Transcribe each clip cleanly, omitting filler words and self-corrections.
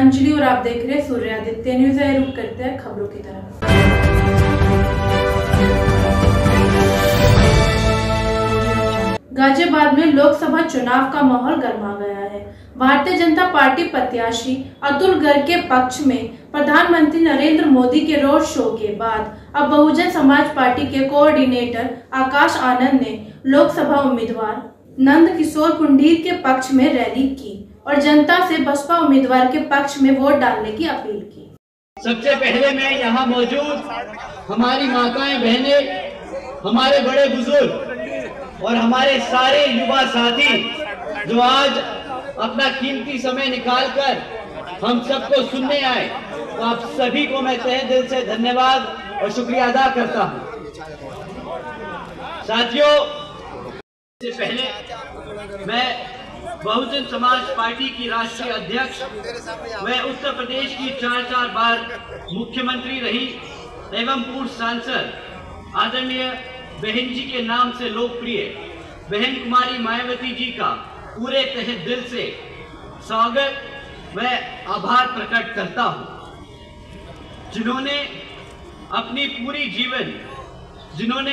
अंजलि और आप देख रहे हैं सूर्यादित्य न्यूज। रुक करते हैं खबरों की तरफ। गाजियाबाद में लोकसभा चुनाव का माहौल गर्मा गया है। भारतीय जनता पार्टी प्रत्याशी अतुल गर्ग के पक्ष में प्रधानमंत्री नरेंद्र मोदी के रोड शो के बाद अब बहुजन समाज पार्टी के कोऑर्डिनेटर आकाश आनंद ने लोकसभा उम्मीदवार नंद किशोर कुंडीर के पक्ष में रैली की और जनता से बसपा उम्मीदवार के पक्ष में वोट डालने की अपील की। सबसे पहले मैं यहाँ मौजूद हमारी माताएं, बहनें, हमारे बड़े बुजुर्ग और हमारे सारे युवा साथी जो आज अपना कीमती समय निकालकर हम सबको सुनने आए, तो आप सभी को मैं तहे दिल से धन्यवाद और शुक्रिया अदा करता हूँ। साथियों, इससे पहले मैं बहुजन समाज पार्टी की राष्ट्रीय अध्यक्ष व उत्तर प्रदेश की 4 बार मुख्यमंत्री रही एवं पूर्व सांसद आदरणीय बहन जी के नाम से लोकप्रिय बहन कुमारी मायावती जी का पूरे तहे दिल से स्वागत व आभार प्रकट करता हूं, जिन्होंने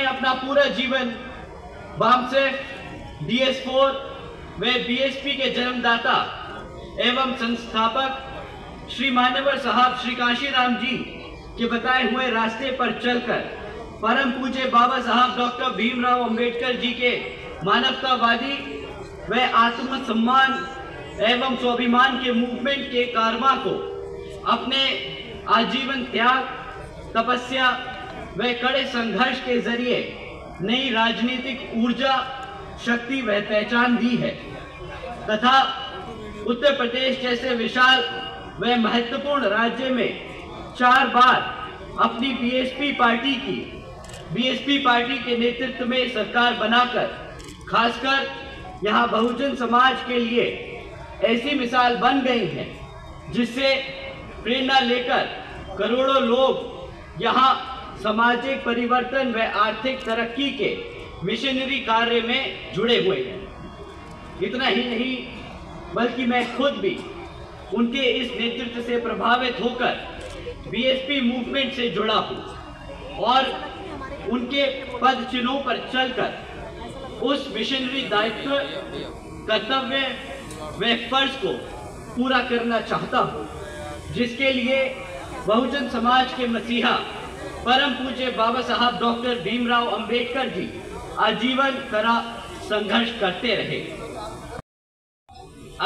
अपना पूरा जीवन वामसेफ, DS4 व BSP के जन्मदाता एवं संस्थापक श्री मान्यवर साहब श्री कांशीराम जी के बताए हुए रास्ते पर चलकर परम पूज्य बाबा साहब डॉक्टर भीमराव अंबेडकर जी के मानवतावादी व आत्मसम्मान एवं स्वाभिमान के मूवमेंट के कारवां को अपने आजीवन त्याग, तपस्या व कड़े संघर्ष के जरिए नई राजनीतिक ऊर्जा, शक्ति व पहचान दी है तथा उत्तर प्रदेश जैसे विशाल व महत्वपूर्ण राज्य में 4 बार अपनी BSP पार्टी के नेतृत्व में सरकार बनाकर खासकर यहाँ बहुजन समाज के लिए ऐसी मिसाल बन गई है जिससे प्रेरणा लेकर करोड़ों लोग यहाँ सामाजिक परिवर्तन व आर्थिक तरक्की के मिशनरी कार्य में जुड़े हुए हैं। इतना ही नहीं बल्कि मैं खुद भी उनके इस नेतृत्व से प्रभावित होकर BSP मूवमेंट से जुड़ा हूँ और उनके पद चिन्हों पर चलकर उस मिशनरी दायित्व, कर्तव्य व फर्ज को पूरा करना चाहता हूँ, जिसके लिए बहुजन समाज के मसीहा परम पूज्य बाबा साहब डॉक्टर भीमराव अंबेडकर जी आजीवन कड़ा संघर्ष करते रहे।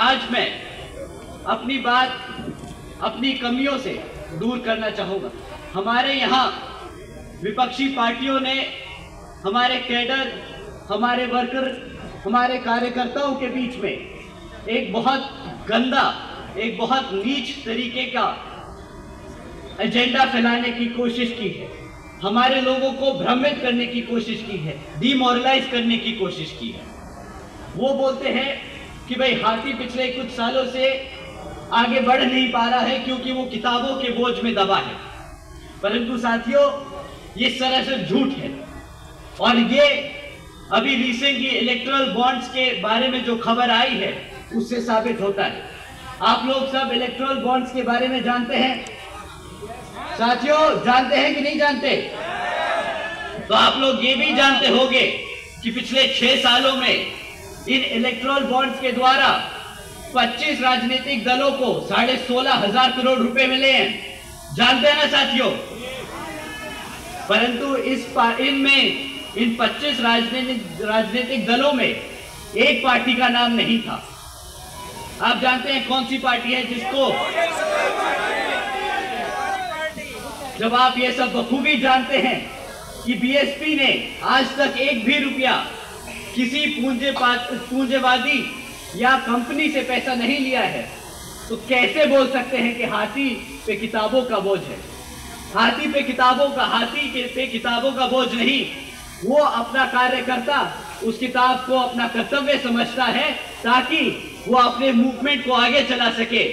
आज मैं अपनी बात अपनी कमियों से दूर करना चाहूँगा। हमारे यहाँ विपक्षी पार्टियों ने हमारे कैडर, हमारे वर्कर, हमारे कार्यकर्ताओं के बीच में एक बहुत गंदा, एक बहुत नीच तरीके का एजेंडा फैलाने की कोशिश की है, हमारे लोगों को भ्रमित करने की कोशिश की है, डिमोरलाइज करने की कोशिश की है। वो बोलते हैं कि भाई हाथी पिछले कुछ सालों से आगे बढ़ नहीं पा रहा है क्योंकि वो किताबों के बोझ में दबा है, परंतु साथियों ये सरासर झूठ है। और ये अभी रिसेंटली इलेक्टोरल बॉन्ड्स के बारे में जो खबर आई है उससे साबित होता है। आप लोग सब इलेक्टोरल बॉन्ड्स के बारे में जानते हैं साथियों, जानते हैं कि नहीं जानते? तो आप लोग ये भी जानते होंगे कि पिछले 6 सालों में इन इलेक्टोरल बॉन्ड्स के द्वारा 25 राजनीतिक दलों को 16,500 करोड़ रुपए मिले हैं। जानते हैं ना साथियों? परंतु इन 25 राजनीतिक दलों में एक पार्टी का नाम नहीं था। आप जानते हैं कौन सी पार्टी है जिसको, जब आप ये सब बखूबी जानते हैं कि BSP ने आज तक एक भी रुपया किसी पूंजीवादी या कंपनी से पैसा नहीं लिया है, तो कैसे बोल सकते हैं कि हाथी पे किताबों का बोझ है? हाथी पे किताबों का बोझ नहीं, वो अपना कार्यकर्ता उस किताब को अपना कर्तव्य समझता है ताकि वो अपने मूवमेंट को आगे चला सके।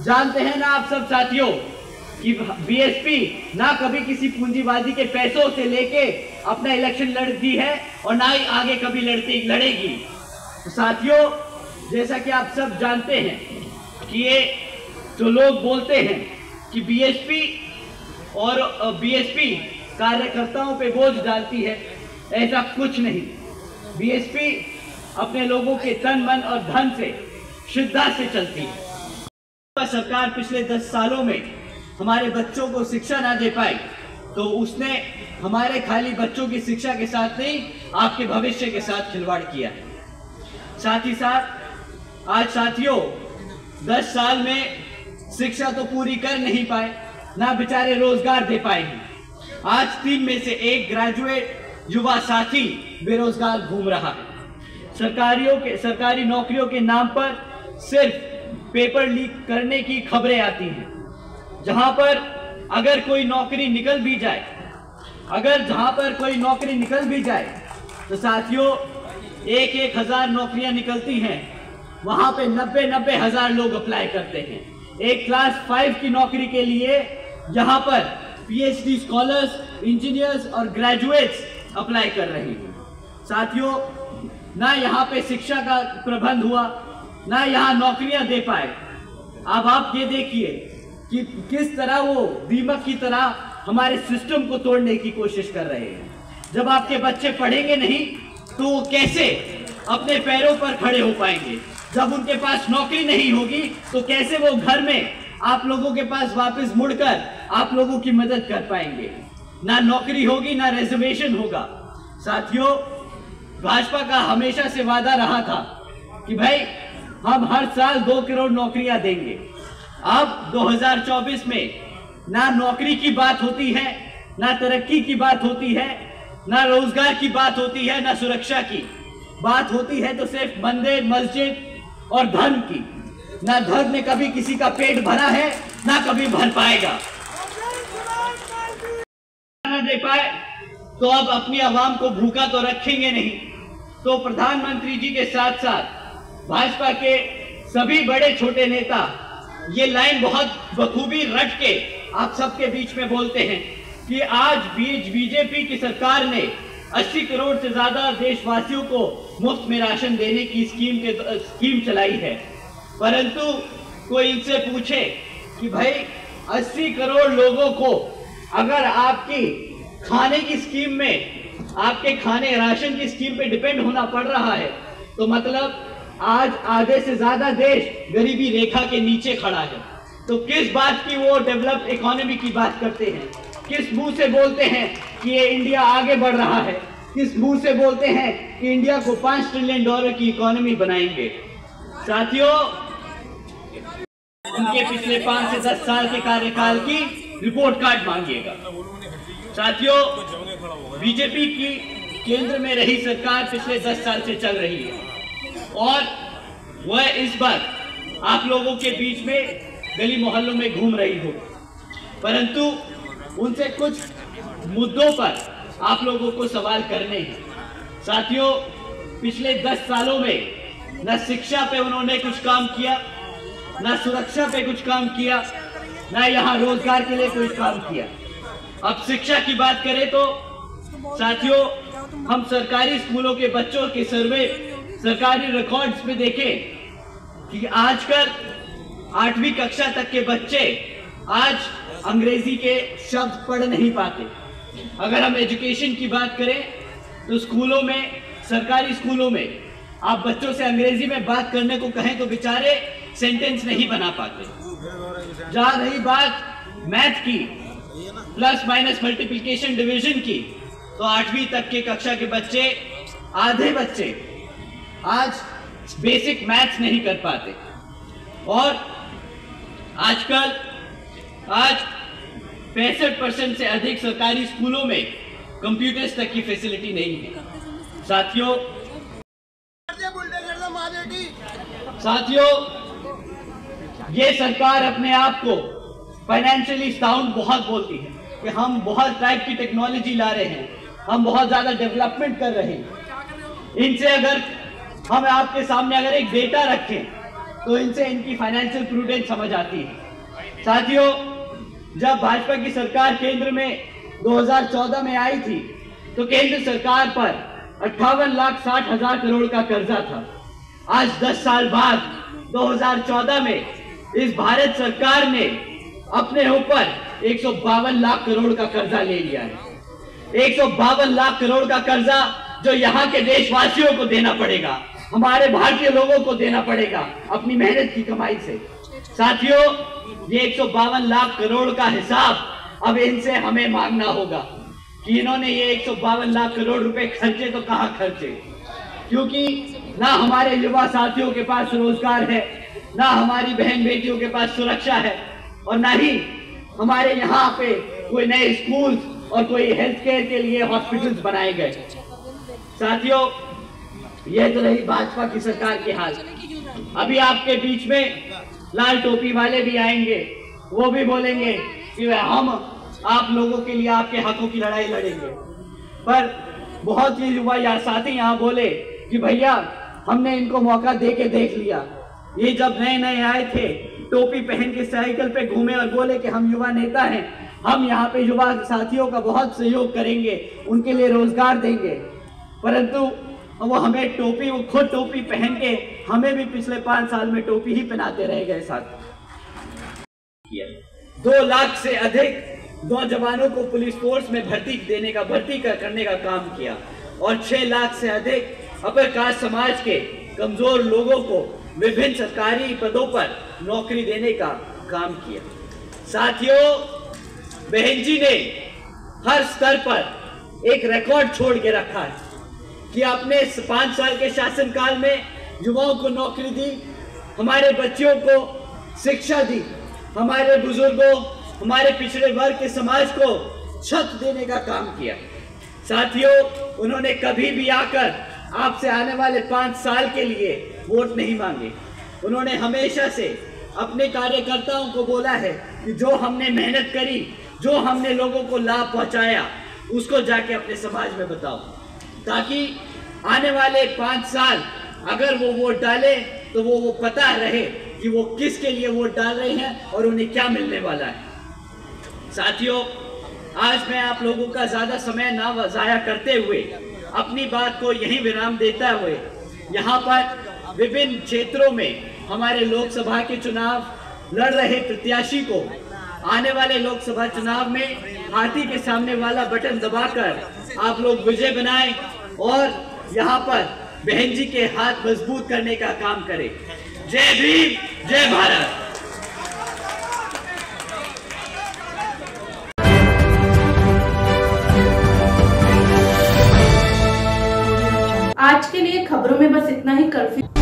जानते हैं ना आप सब साथियों कि BSP ना कभी किसी पूंजीवादी के पैसों से लेके अपना इलेक्शन लड़ती है और ना ही आगे कभी लड़ेगी। तो साथियों, जैसा कि आप सब जानते हैं कि ये जो लोग बोलते हैं कि बीएसपी और बीएसपी कार्यकर्ताओं पे बोझ डालती है, ऐसा कुछ नहीं। बीएसपी अपने लोगों के तन मन और धन से, श्रद्धा से चलती है। सरकार पिछले 10 सालों में हमारे बच्चों को शिक्षा ना दे पाई, तो उसने हमारे खाली बच्चों की शिक्षा के साथ नहीं, आपके भविष्य के साथ खिलवाड़ किया है। साथ ही साथ आज साथियों 10 साल में शिक्षा तो पूरी कर नहीं पाए, ना बेचारे रोजगार दे पाएंगे। आज 3 में से 1 ग्रेजुएट युवा साथी बेरोजगार घूम रहा है। सरकारी नौकरियों के नाम पर सिर्फ पेपर लीक करने की खबरें आती हैं, जहां पर अगर कोई नौकरी निकल भी जाए, तो साथियों 1-1 हजार नौकरियां निकलती हैं, वहां पे 90-90 हजार लोग अप्लाई करते हैं। एक क्लास 5 की नौकरी के लिए यहाँ पर पीएचडी स्कॉलर्स, इंजीनियर्स और ग्रेजुएट्स अप्लाई कर रहे हैं। साथियों, ना यहाँ पे शिक्षा का प्रबंध हुआ, ना यहाँ नौकरियां दे पाए। अब आप ये देखिए कि किस तरह वो दीमक की तरह हमारे सिस्टम को तोड़ने की कोशिश कर रहे हैं। जब आपके बच्चे पढ़ेंगे नहीं तो वो कैसे अपने पैरों पर खड़े हो पाएंगे? जब उनके पास नौकरी नहीं होगी तो कैसे वो घर में आप लोगों के पास वापस मुड़कर आप लोगों की मदद कर पाएंगे? ना नौकरी होगी, ना रिजर्वेशन होगा। साथियों, भाजपा का हमेशा से वादा रहा था कि भाई हम हर साल 2 करोड़ नौकरियां देंगे। अब 2024 में ना नौकरी की बात होती है, ना तरक्की की बात होती है, ना रोजगार की बात होती है, ना सुरक्षा की बात होती है, तो सिर्फ मंदिर, मस्जिद और धर्म की। ना धर्म ने कभी किसी का पेट भरा है, ना कभी भर पाएगा। ना दे पाए तो अब अपनी आवाम को भूखा तो रखेंगे नहीं। तो प्रधानमंत्री जी के साथ साथ भाजपा के सभी बड़े छोटे नेता ये लाइन बहुत बखूबी रट के आप सबके बीच में बोलते हैं कि आज बीजेपी की सरकार ने 80 करोड़ से ज्यादा देशवासियों को मुफ्त में राशन देने की स्कीम चलाई है। परंतु कोई इनसे पूछे कि भाई 80 करोड़ लोगों को अगर आपकी खाने की स्कीम में, आपके खाने राशन की स्कीम पे डिपेंड होना पड़ रहा है, तो मतलब आज आधे से ज्यादा देश गरीबी रेखा के नीचे खड़ा है। तो किस बात की वो डेवलप्ड इकोनॉमी की बात करते हैं? किस मुंह से बोलते हैं कि ये इंडिया आगे बढ़ रहा है? किस मुंह से बोलते हैं कि इंडिया को $5 ट्रिलियन की इकोनॉमी बनाएंगे? साथियों, उनके पिछले 5 से 10 साल के कार्यकाल की रिपोर्ट कार्ड मांगिएगा। साथियों, बीजेपी की केंद्र में रही सरकार पिछले 10 साल से चल रही है और वह इस बार आप लोगों के बीच में गली मोहल्लों में घूम रही हो, परंतु उनसे कुछ मुद्दों पर आप लोगों को सवाल करने हैं। साथियों, पिछले 10 सालों में न शिक्षा पे उन्होंने कुछ काम किया, न सुरक्षा पे कुछ काम किया, न यहाँ रोजगार के लिए कोई काम किया। अब शिक्षा की बात करें तो साथियों, हम सरकारी स्कूलों के बच्चों के सर्वे, सरकारी रिकॉर्ड्स में देखें कि आजकल 8वीं कक्षा तक के बच्चे आज अंग्रेजी के शब्द पढ़ नहीं पाते। अगर हम एजुकेशन की बात करें तो स्कूलों में, सरकारी स्कूलों में आप बच्चों से अंग्रेजी में बात करने को कहें तो बेचारे सेंटेंस नहीं बना पाते। जहां रही बात मैथ की, प्लस माइनस मल्टीप्लिकेशन डिवीजन की, तो 8वीं तक के कक्षा के बच्चे, आधे बच्चे आज बेसिक मैथ्स नहीं कर पाते। और आजकल 65% से अधिक सरकारी स्कूलों में कंप्यूटर्स तक की फैसिलिटी नहीं है। साथियों, ये सरकार अपने आप को फाइनेंशियली साउंड बहुत बोलती है कि हम बहुत टाइप की टेक्नोलॉजी ला रहे हैं, हम बहुत ज्यादा डेवलपमेंट कर रहे हैं। इनसे अगर हम आपके सामने अगर एक डेटा रखें तो इनसे इनकी फाइनेंशियल प्रूडेंस समझ आती है। साथियों, जब भाजपा की सरकार केंद्र में 2014 में आई थी तो केंद्र सरकार पर 58,60,000 करोड़ का कर्जा था। आज 10 साल बाद 2014 में इस भारत सरकार ने अपने ऊपर 152 लाख करोड़ का कर्जा ले लिया है। 152 लाख करोड़ का कर्जा जो यहाँ के देशवासियों को देना पड़ेगा, हमारे भारतीय लोगों को देना पड़ेगा अपनी मेहनत की कमाई से। साथियों, ये 152 लाख करोड़ का हिसाब अब इनसे हमें मांगना होगा कि इन्होंने ये 152 लाख करोड़ रुपए खर्चे तो कहाँ खर्चे, क्योंकि ना हमारे युवा साथियों के पास रोजगार है, ना हमारी बहन बेटियों के पास सुरक्षा है, और ना ही हमारे यहाँ पे कोई नए स्कूल और कोई हेल्थ केयर के लिए हॉस्पिटल्स बनाए गए। साथियों, यह तो रही भाजपा की सरकार की हाल। अभी आपके बीच में लाल टोपी वाले भी आएंगे, वो भी बोलेंगे कि हम आप लोगों के लिए आपके हकों की लड़ाई लड़ेंगे। पर बहुत ही युवा या साथी यहाँ बोले कि भैया हमने इनको मौका दे के देख लिया। ये जब नए नए आए थे, टोपी पहन के साइकिल पे घूमे और बोले कि हम युवा नेता हैं, हम यहाँ पे युवा साथियों का बहुत सहयोग करेंगे, उनके लिए रोजगार देंगे। परंतु वो हमें टोपी, वो खुद टोपी पहन के हमें भी पिछले 5 साल में टोपी ही पहनाते रह गए। साथ 2 लाख से अधिक नौजवानों को पुलिस फोर्स में भर्ती करने का काम किया और 6 लाख से अधिक अपर कास्ट समाज के कमजोर लोगों को विभिन्न सरकारी पदों पर नौकरी देने का काम किया। साथियों, बहन जी ने हर स्तर पर एक रिकॉर्ड छोड़ के रखा है कि आपने 5 साल के शासनकाल में युवाओं को नौकरी दी, हमारे बच्चियों को शिक्षा दी, हमारे बुजुर्गों, हमारे पिछड़े वर्ग के समाज को छत देने का काम किया। साथियों, उन्होंने कभी भी आकर आपसे आने वाले 5 साल के लिए वोट नहीं मांगे। उन्होंने हमेशा से अपने कार्यकर्ताओं को बोला है कि जो हमने मेहनत करी, जो हमने लोगों को लाभ पहुंचाया, उसको जाके अपने समाज में बताओ, ताकि आने वाले 5 साल अगर वो वोट डाले तो वो पता रहे कि वो किसके लिए वोट डाल रहे हैं और उन्हें क्या मिलने वाला है। साथियों, आज मैं आप लोगों का ज्यादा समय ना जाया करते हुए अपनी बात को यहीं विराम देता हुए यहाँ पर विभिन्न क्षेत्रों में हमारे लोकसभा के चुनाव लड़ रहे प्रत्याशी को आने वाले लोकसभा चुनाव में हाथी के सामने वाला बटन दबाकर आप लोग विजय बनाएं और यहाँ पर बहन जी के हाथ मजबूत करने का काम करें। जय भीम, जय भारत। आज के लिए खबरों में बस इतना ही। कर्फ्यू